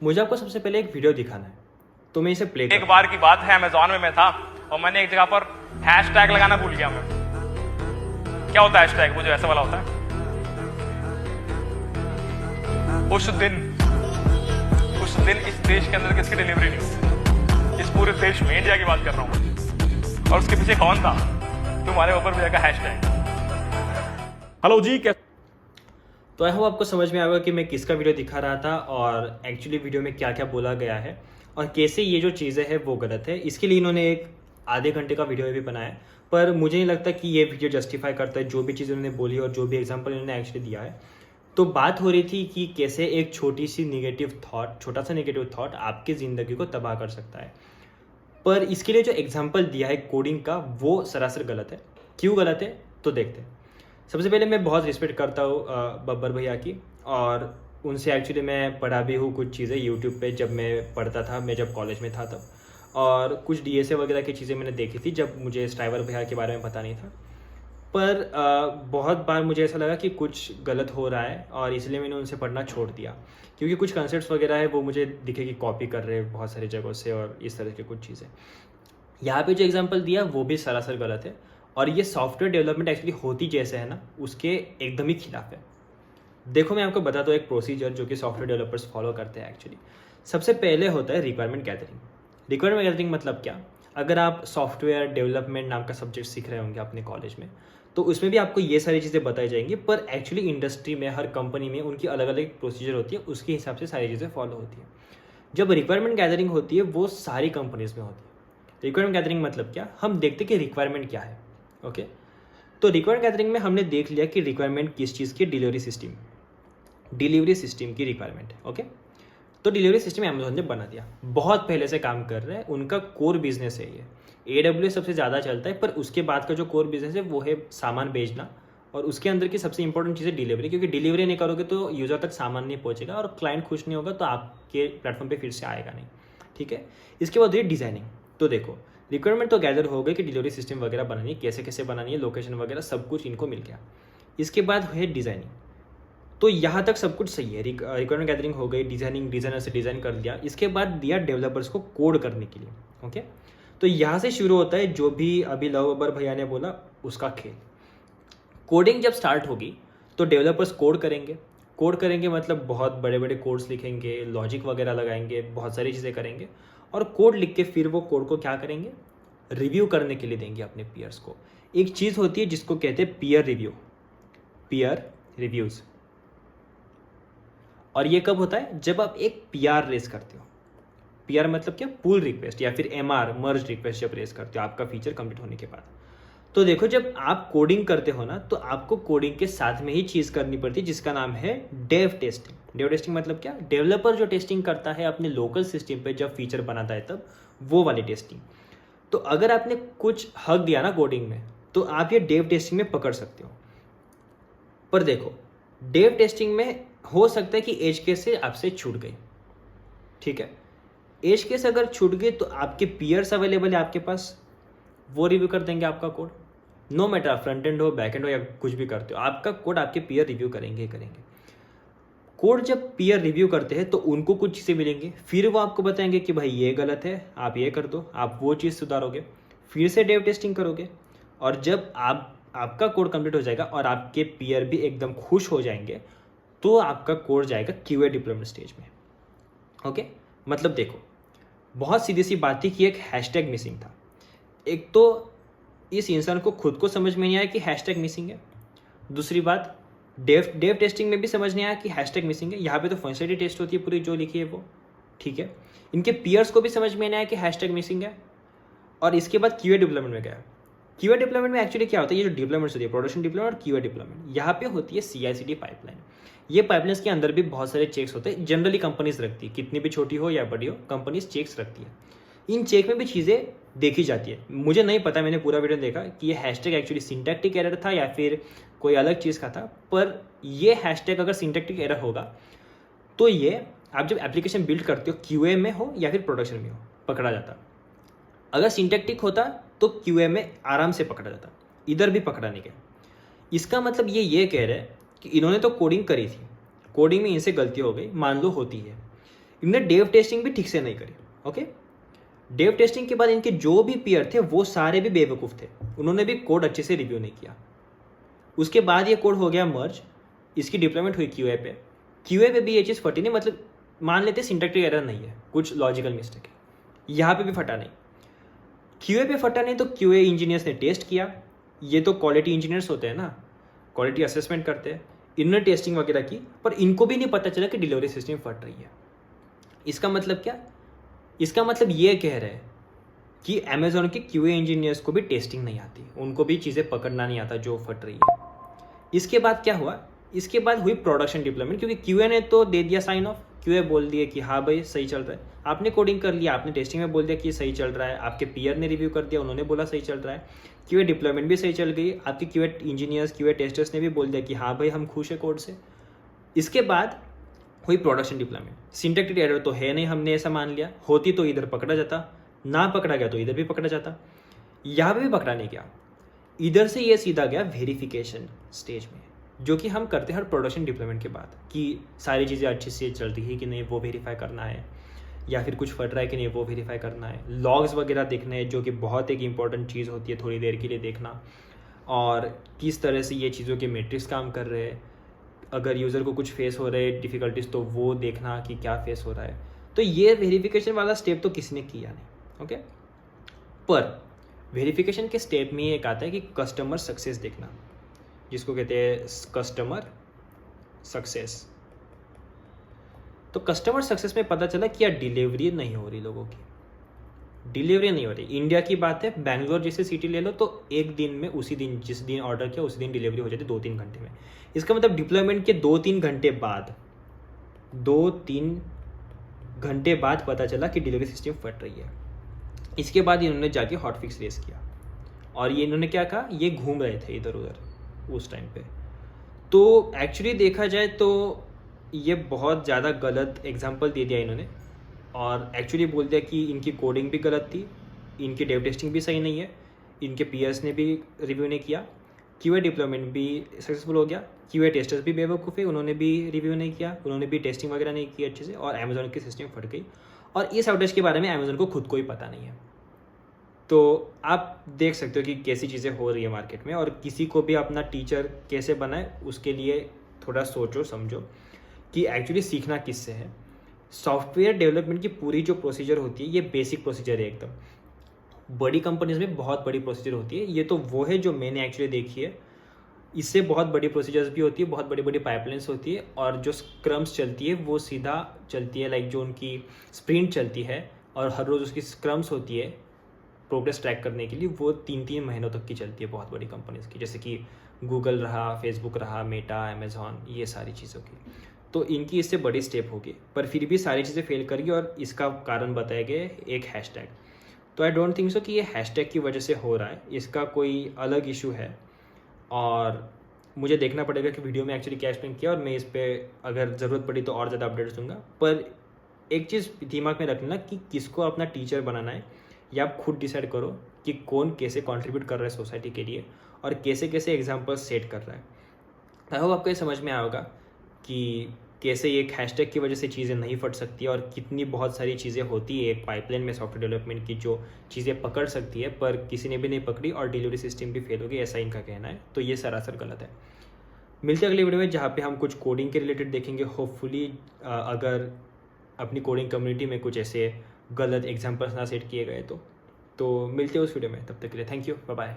मुझे आपको सबसे पहले एक वीडियो दिखाना है, तो मैं इसे प्ले एक बार की बात है, अमेजोन में मैं था और मैंने एक जगह पर हैशटैग लगाना भूल गया। मैं क्या होता है हैशटैग, वो जो ऐसा वाला होता है। उस दिन इस देश के अंदर किसकी डिलीवरी नहीं हुई, इस पूरे देश में, इंडिया की बात कर रहा हूँ, और उसके पीछे कौन था, तुम्हारे ऊपर भी जाएगा हैशटैग। हेलो जी, क्या। तो आई होप आपको समझ में आएगा कि मैं किसका वीडियो दिखा रहा था और एक्चुअली वीडियो में क्या क्या बोला गया है और कैसे ये जो चीज़ें हैं वो गलत है। इसके लिए इन्होंने एक आधे घंटे का वीडियो भी बनाया, पर मुझे नहीं लगता कि ये वीडियो जस्टिफाई करता है जो भी चीज़ उन्होंने बोली और जो भी एग्जाम्पल इन्होंने एक्चुअली दिया है। तो बात हो रही थी कि कैसे एक छोटा सा नेगेटिव थॉट आपकी ज़िंदगी को तबाह कर सकता है। पर इसके लिए जो एग्जाम्पल दिया है कोडिंग का, वो सरासर गलत है। क्यों गलत है तो देखते हैं। सबसे पहले मैं बहुत रिस्पेक्ट करता हूँ बब्बर भैया की, और उनसे एक्चुअली मैं पढ़ा भी हूँ कुछ चीज़ें यूट्यूब पे जब मैं पढ़ता था, मैं जब कॉलेज में था तब, और कुछ डीएसए वगैरह की चीज़ें मैंने देखी थी जब मुझे स्ट्राइवर भैया के बारे में पता नहीं था। पर बहुत बार मुझे ऐसा लगा कि कुछ गलत हो रहा है और इसलिए मैंने उनसे पढ़ना छोड़ दिया, क्योंकि कुछ कंसेप्ट्स वगैरह है वो मुझे दिखे कि कॉपी कर रहे हैं बहुत सारी जगहों से और इस तरह की कुछ चीज़ें। यहाँ पे जो एग्जांपल दिया वो भी सरासर गलत है, और ये सॉफ्टवेयर डेवलपमेंट एक्चुअली होती जैसे है ना, उसके एकदम ही खिलाफ है। देखो मैं आपको बताता हूँ एक प्रोसीजर जो कि सॉफ्टवेयर डेवलपर्स फॉलो करते हैं एक्चुअली। सबसे पहले होता है रिक्वायरमेंट गैदरिंग। रिक्वायरमेंट गैदरिंग मतलब क्या? अगर आप सॉफ्टवेयर डेवलपमेंट नाम का सब्जेक्ट सीख रहे होंगे अपने कॉलेज में, तो उसमें भी आपको ये सारी चीज़ें बताई जाएंगी, पर एक्चुअली इंडस्ट्री में हर कंपनी में उनकी अलग अलग प्रोसीजर होती है, उसके हिसाब से सारी चीज़ें फॉलो होती है। जब रिक्वायरमेंट गैदरिंग होती है वो सारी कंपनीज में होती है। रिक्वायरमेंट गैदरिंग मतलब क्या? हम देखते कि रिक्वायरमेंट क्या है। ओके, तो रिक्वायरमेंट गैदरिंग में हमने देख लिया कि रिक्वायरमेंट किस चीज़ की, डिलीवरी सिस्टम की रिक्वायरमेंट है। ओके, तो डिलीवरी सिस्टम अमेजोन ने बना दिया, बहुत पहले से काम कर रहा है, उनका कोर बिजनेस है ये। AWS सबसे ज़्यादा चलता है, पर उसके बाद का जो कोर बिजनेस है वो है सामान भेजना, और उसके अंदर की सबसे इंपॉर्टेंट चीज़ है डिलीवरी, क्योंकि डिलीवरी नहीं करोगे तो यूज़र तक सामान नहीं पहुंचेगा और क्लाइंट खुश नहीं होगा तो आपके प्लेटफॉर्म पे फिर से आएगा नहीं। ठीक है, इसके बाद ये डिज़ाइनिंग। तो देखो, रिक्वायरमेंट तो गैदर हो गई कि डिलीवरी सिस्टम वगैरह बनानी है, कैसे कैसे बनानी है, लोकेशन वगैरह सब कुछ इनको मिल गया। इसके बाद है डिज़ाइनिंग। तो यहाँ तक सब कुछ सही है, रिक्वायरमेंट गैदरिंग हो गई, डिज़ाइनर से डिज़ाइन कर दिया, इसके बाद दिया डेवलपर्स को कोड करने के लिए। ओके, तो यहाँ से शुरू होता है जो भी अभी लव अबर भैया ने बोला उसका खेल। कोडिंग जब स्टार्ट होगी तो डेवलपर्स कोड करेंगे मतलब बहुत बड़े बड़े कोड्स लिखेंगे, लॉजिक वगैरह लगाएंगे, बहुत सारी चीज़ें करेंगे, और कोड लिख के फिर वो कोड को क्या करेंगे, रिव्यू करने के लिए देंगे अपने पीयर्स को। एक चीज़ होती है जिसको कहते हैं पीयर रिव्यूज़। और ये कब होता है? जब आप एक PR रेस करते हो। PR मतलब क्या? पुल रिक्वेस्ट या फिर MR मर्ज रिक्वेस्ट जब रेस करते हो आपका फीचर कंप्लीट होने के बाद। तो देखो, जब आप कोडिंग करते हो ना, तो आपको कोडिंग के साथ में ही चीज़ करनी पड़ती है जिसका नाम है डेव टेस्टिंग मतलब क्या? डेवलपर जो टेस्टिंग करता है अपने लोकल सिस्टम पे जब फीचर बनाता है तब, वो वाली टेस्टिंग। तो अगर आपने कुछ हक दिया ना कोडिंग में, तो आप ये डेव टेस्टिंग में पकड़ सकते हो। पर देखो, डेव टेस्टिंग में हो सकता है कि एज केस से आपसे छूट गई। ठीक है, एज केस अगर छूट गई तो आपके पीयर्स अवेलेबल है आपके पास, वो रिव्यू कर देंगे आपका code. No matter front end हो, बैक एंड हो, या कुछ भी करते हो, आपका कोड आपके पीयर रिव्यू करेंगे। कोड जब पीयर रिव्यू करते हैं तो उनको कुछ चीज़ें मिलेंगी, फिर वो आपको बताएंगे कि भाई ये गलत है, आप ये कर दो, आप वो चीज़ सुधारोगे, फिर से डेव टेस्टिंग करोगे, और जब आपका कोड कंप्लीट हो जाएगा और आपके पीयर भी एकदम खुश हो जाएंगे, तो आपका कोड जाएगा QA डिप्लॉयमेंट स्टेज में। ओके, मतलब देखो, बहुत सीधी सी बात थी कि एक हैशटैग मिसिंग था। एक तो इस इंसान को खुद को समझ में नहीं आया कि हैशटैग मिसिंग है। दूसरी बात, डेव टेस्टिंग में भी समझ नहीं आया कि हैशटैग मिसिंग है। यहाँ पे तो फंक्शनलिटी टेस्ट होती है पूरी जो लिखी है वो। ठीक है, इनके पीयर्स को भी समझ में नहीं आया कि हैशटैग मिसिंग है। और इसके बाद QA डिप्लॉयमेंट में गया। QA डिप्लॉयमेंट में एक्चुअली क्या होता है, ये जो डिप्लॉयमेंट्स होती है, प्रोडक्शन डिप्लॉयमेंट और QA डिप्लॉयमेंट, यहाँ पे होती है CI/CD पाइपलाइन। ये पाइपलाइंस के अंदर भी बहुत सारे चेक्स होते हैं, जनरली कंपनीज रखती है, कितनी भी छोटी हो या बड़ी हो, कंपनीज चेक्स रखती है। इन चेक में भी चीज़ें देखी जाती है। मुझे नहीं पता, मैंने पूरा वीडियो देखा कि ये हैशटैग एक्चुअली सिंटैक्टिक एरर था या फिर कोई अलग चीज़ का था, पर ये हैशटैग अगर सिंटैक्टिक एरर होगा तो ये आप जब एप्लीकेशन बिल्ड करते हो, QA में हो या फिर प्रोडक्शन में हो, पकड़ा जाता। अगर सिंटैक्टिक होता तो QA में आराम से पकड़ा जाता, इधर भी पकड़ा नहीं गया। इसका मतलब ये कह रहे हैं कि इन्होंने तो कोडिंग करी थी, कोडिंग में इनसे गलती हो गई, मान लो होती है, इन्होंने डेव टेस्टिंग भी ठीक से नहीं करी। ओके, डेव टेस्टिंग के बाद इनके जो भी पीयर थे वो सारे भी बेवकूफ़ थे, उन्होंने भी कोड अच्छे से रिव्यू नहीं किया। उसके बाद ये कोड हो गया मर्ज, इसकी डिप्लॉयमेंट हुई क्यूए पे। क्यूए पे भी ये चीज़ फटी नहीं, मतलब मान लेते सिंटैक्टिक एरर नहीं है, कुछ लॉजिकल मिस्टेक है, यहाँ पे भी फटा नहीं। क्यूए पे फटा नहीं तो क्यूए इंजीनियर्स ने टेस्ट किया, ये तो क्वालिटी इंजीनियर्स होते हैं ना, क्वालिटी असेसमेंट करते हैं, इन्होंने टेस्टिंग वगैरह की, पर इनको भी नहीं पता चला कि डिलीवरी सिस्टम फट रही है। इसका मतलब क्या? इसका मतलब ये कह रहे हैं कि अमेजोन के क्यूए इंजीनियर्स को भी टेस्टिंग नहीं आती, उनको भी चीज़ें पकड़ना नहीं आता जो फट रही है। इसके बाद क्या हुआ? इसके बाद हुई प्रोडक्शन डिप्लॉयमेंट, क्योंकि क्यूए ने तो दे दिया साइन ऑफ, क्यूए बोल दिया कि हाँ भाई सही चल रहा है, आपने कोडिंग कर लिया, आपने टेस्टिंग में बोल दिया कि सही चल रहा है, आपके पीयर ने रिव्यू कर दिया, उन्होंने बोला सही चल रहा है, क्यूए डिप्लॉयमेंट भी सही चल गई, आपके क्यूए इंजीनियर्स क्यूए टेस्टर्स ने भी बोल दिया कि हाँ भाई हम खुश है कोड से। इसके बाद हुई प्रोडक्शन डिप्लॉयमेंट। सिंटैक्टिक एरर तो है नहीं, हमने ऐसा मान लिया, होती तो इधर पकड़ा जाता, ना पकड़ा गया तो इधर भी पकड़ा जाता, यहाँ पे भी पकड़ा नहीं गया। इधर से ये सीधा गया वेरिफिकेशन स्टेज में, जो कि हम करते हैं हर प्रोडक्शन डिप्लॉयमेंट के बाद, कि सारी चीज़ें अच्छे से चल रही है कि नहीं वो वेरीफाई करना है, या फिर कुछ फट रहा है कि नहीं वो वेरीफाई करना है, लॉग्स वगैरह देखने हैं, जो कि बहुत एक इंपॉर्टेंट चीज़ होती है थोड़ी देर के लिए देखना, और किस तरह से ये चीज़ों के मैट्रिक्स काम कर रहे हैं, अगर यूज़र को कुछ फेस हो रहे हैं डिफ़िकल्टीज तो वो देखना कि क्या फेस हो रहा है। तो ये वेरिफिकेशन वाला स्टेप तो किसी ने किया नहीं। ओके, पर वेरिफिकेशन के स्टेप में एक आता है कि कस्टमर सक्सेस देखना, जिसको कहते हैं कस्टमर सक्सेस। तो कस्टमर सक्सेस में पता चला कि यार डिलीवरी नहीं हो रही, लोगों की डिलीवरी नहीं हो रही। इंडिया की बात है, बैंगलोर जैसे सिटी ले लो तो एक दिन में, उसी दिन जिस दिन ऑर्डर किया उसी दिन डिलीवरी हो जाती 2-3 घंटे में। इसका मतलब डिप्लॉयमेंट के 2-3 घंटे बाद, 2-3 घंटे बाद पता चला कि डिलीवरी सिस्टम फट रही है। इसके बाद इन्होंने जाके हॉटफिक्स रेस किया, और ये इन्होंने क्या कहा, ये घूम रहे थे इधर उधर उस टाइम पे। तो एक्चुअली देखा जाए तो ये बहुत ज़्यादा गलत एग्जाम्पल दे दिया इन्होंने, और एक्चुअली बोल दिया कि इनकी कोडिंग भी गलत थी, इनकी डेव टेस्टिंग भी सही नहीं है, इनके पीयर्स ने भी रिव्यू नहीं किया, क्यूए डिप्लॉयमेंट भी सक्सेसफुल हो गया, क्यूए टेस्टर्स भी बेवकूफ़ है, उन्होंने भी रिव्यू नहीं किया, उन्होंने भी टेस्टिंग वगैरह नहीं की अच्छे से, और अमेजोन की सिस्टम फट गई। और इस आउटेज के बारे में अमेजोन को खुद को ही पता नहीं है। तो आप देख सकते हो कि कैसी चीज़ें हो रही है मार्केट में, और किसी को भी अपना टीचर कैसे बनाए उसके लिए थोड़ा सोचो समझो कि एक्चुअली सीखना किससे है। सॉफ्टवेयर डेवलपमेंट की पूरी जो प्रोसीजर होती है ये बेसिक प्रोसीजर है एकदम। बड़ी कंपनीज में बहुत बड़ी प्रोसीजर होती है, ये तो वो है जो मैंने एक्चुअली देखी है। इससे बहुत बड़ी प्रोसीजर्स भी होती है, बहुत बड़ी बड़ी पाइपलाइंस होती है, और जो स्क्रम्स चलती है वो सीधा चलती है, लाइक जो उनकी स्प्रिंट चलती है और हर रोज़ उसकी स्क्रम्स होती है प्रोग्रेस ट्रैक करने के लिए, वो 3-3 महीनों तक की चलती है बहुत बड़ी कंपनीज की, जैसे कि गूगल रहा, फेसबुक रहा, मेटा, अमेजॉन, ये सारी चीज़ों की। तो इनकी इससे बड़ी स्टेप होगी, पर फिर भी सारी चीज़ें फेल करेगी, और इसका कारण बताया गया एक हैशटैग। तो आई डोंट थिंक सो कि ये हैशटैग की वजह से हो रहा है, इसका कोई अलग इशू है, और मुझे देखना पड़ेगा कि वीडियो में एक्चुअली क्या एक्सप्लेन किया, और मैं इस पर अगर ज़रूरत पड़ी तो और ज़्यादा अपडेट्स दूंगा। पर एक चीज़ दिमाग में रखना कि किसको अपना टीचर बनाना है, या आप खुद डिसाइड करो कि कौन कैसे कंट्रीब्यूट कर रहा है सोसाइटी के लिए, और कैसे कैसे एग्जाम्पल सेट कर रहा है। आई होप आपको ये समझ में आएगा कि कैसे एक हैशटैग की वजह से चीज़ें नहीं फट सकती, और कितनी बहुत सारी चीज़ें होती है एक पाइपलाइन में सॉफ्टवेयर डेवलपमेंट की, जो चीज़ें पकड़ सकती है पर किसी ने भी नहीं पकड़ी, और डिलीवरी सिस्टम भी फेल हो गई, ऐसा इनका कहना है। तो ये सरासर गलत है। मिलते हैं अगली वीडियो में, जहाँ पे हम कुछ कोडिंग के रिलेटेड देखेंगे। होपफुली अगर अपनी कोडिंग कम्युनिटी में कुछ ऐसे गलत एग्जाम्पल्स ना सेट किए गए तो मिलते हैं उस वीडियो में। तब तक के लिए थैंक यू, बाय बाय।